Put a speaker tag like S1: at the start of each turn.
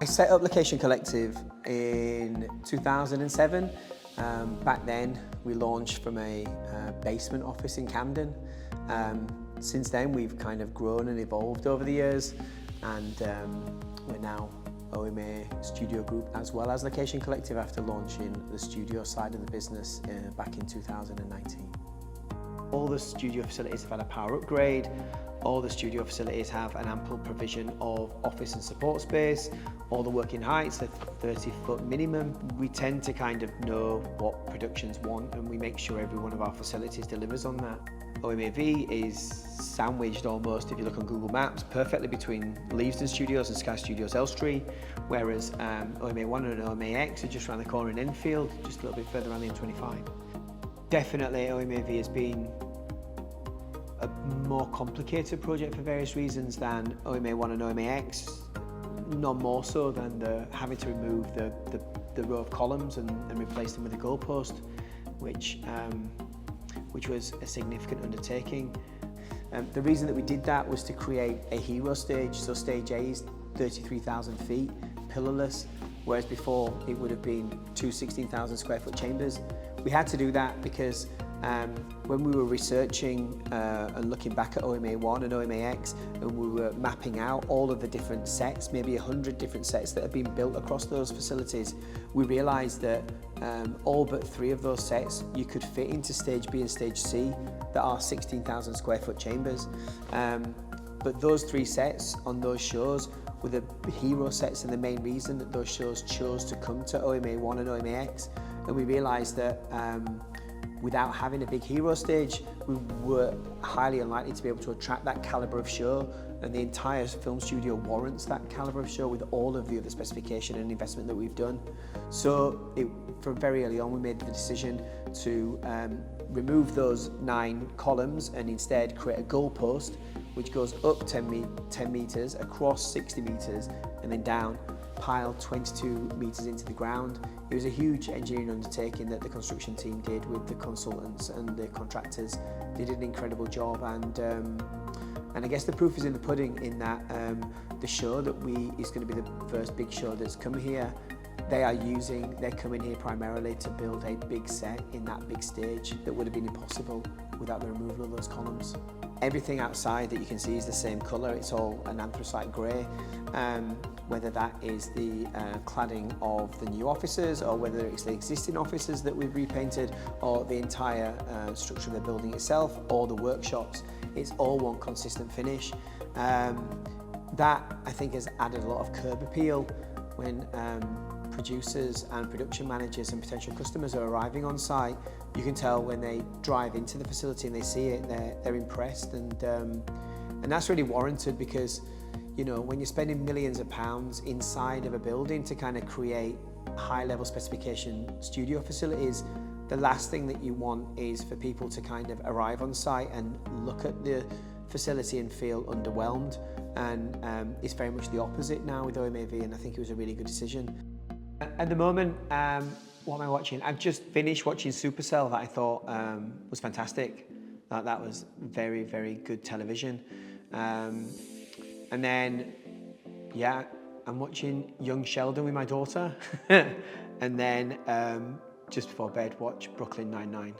S1: I set up Location Collective in 2007. Back then, we launched from a basement office in Camden. Since then, we've kind of grown and evolved over the years, and we're now OMA Studio Group as well as Location Collective after launching the studio side of the business back in 2019. All the studio facilities have had a power upgrade. All the studio facilities have an ample provision of office and support space. All the working heights are 30-foot minimum. We tend to kind of know what productions want, and we make sure every one of our facilities delivers on that. OMAV is sandwiched almost, if you look on Google Maps, perfectly between Leavesden Studios and Sky Studios Elstree, whereas OMA1 and OMAX are just around the corner in Enfield, just a little bit further around the M25. Definitely OMAV has been a more complicated project for various reasons than OMA1 and OMAX, none more so than having to remove the row of columns and replace them with a goalpost, which was a significant undertaking. The reason that we did that was to create a hero stage. So stage A is 33,000 feet, pillarless, whereas before it would have been two 16,000 square foot chambers. We had to do that because when we were researching and looking back at OMA1 and OMAX, and we were mapping out all of the different sets, maybe 100 different sets that have been built across those facilities, we realised that all but 3 of those sets you could fit into stage B and stage C that are 16,000 square foot chambers. But those 3 sets on those shows were the hero sets, and the main reason that those shows chose to come to OMA1 and OMAX. And we realised that without having a big hero stage, we were highly unlikely to be able to attract that calibre of show, and the entire film studio warrants that calibre of show with all of the other specification and investment that we've done. So from very early on, we made the decision to remove those 9 columns and instead create a goalpost which goes up 10 metres, across 60 metres, and then down, piled 22 metres into the ground. It was a huge engineering undertaking that the construction team did with the consultants and the contractors. They did an incredible job, and I guess the proof is in the pudding in that the show that is going to be the first big show that's come here. They're coming here primarily to build a big set in that big stage that would have been impossible without the removal of those columns. Everything outside that you can see is the same colour. It's all an anthracite grey, whether that is the cladding of the new offices, or whether it's the existing offices that we've repainted, or the entire structure of the building itself, or the workshops. It's all one consistent finish. That, I think, has added a lot of curb appeal when producers and production managers and potential customers are arriving on site. You can tell when they drive into the facility and they see it, they're impressed, and that's really warranted, because you know, when you're spending millions of pounds inside of a building to kind of create high-level specification studio facilities, the last thing that you want is for people to kind of arrive on site and look at the facility and feel underwhelmed. And it's very much the opposite now with OMAV, and I think it was a really good decision. At the moment, what am I watching? I've just finished watching Supercell that I thought was fantastic. That was very, very good television. And then, yeah, I'm watching Young Sheldon with my daughter. And then, just before bed, watch Brooklyn Nine-Nine.